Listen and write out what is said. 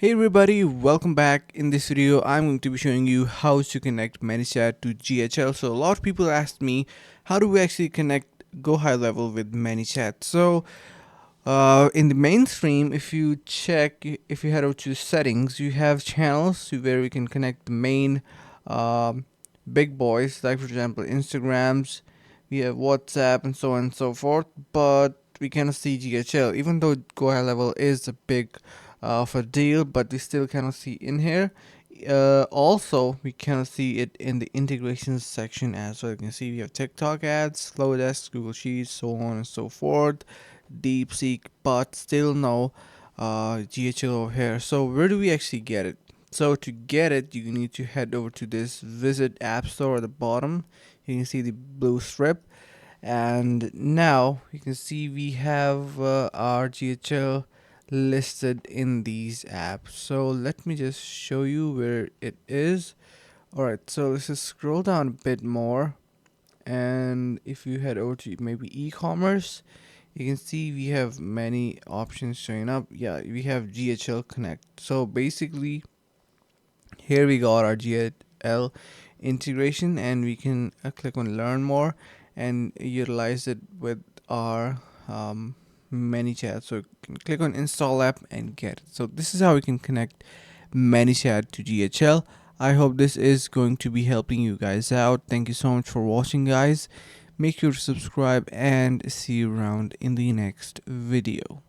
Hey everybody, welcome back. In this video, I'm going to be showing you how to connect ManyChat to GHL. So a lot of people asked me, how do we actually connect GoHighLevel with ManyChat? So in the mainstream, if you head over to settings, you have channels where we can connect the main um, big boys, like for example, Instagrams, we have WhatsApp and so on and so forth, but we cannot see GHL, even though GoHighLevel is a big of a deal, but we still cannot see in here. Also, we cannot see it in the integrations section as well. You can see we have TikTok ads, Flowdesk, Google Sheets, so on and so forth, DeepSeek, but still no GHL over here. So where do we actually get it? So to get it, you need to head over to this Visit App Store at the bottom. You can see the blue strip, and now you can see we have our GHL listed in these apps. So let me just show you where it is. Alright, so let's just scroll down a bit more, and if you head over to maybe e-commerce, you can see we have many options showing up. Yeah, we have GHL Connect. So basically here we got our GHL integration, and we can click on learn more and utilize it with our ManyChat. So you can click on install app and get it. So this is how we can connect ManyChat to GHL. I hope this is going to be helping you guys out. Thank you so much for watching, guys. Make sure to subscribe and see you around in the next video.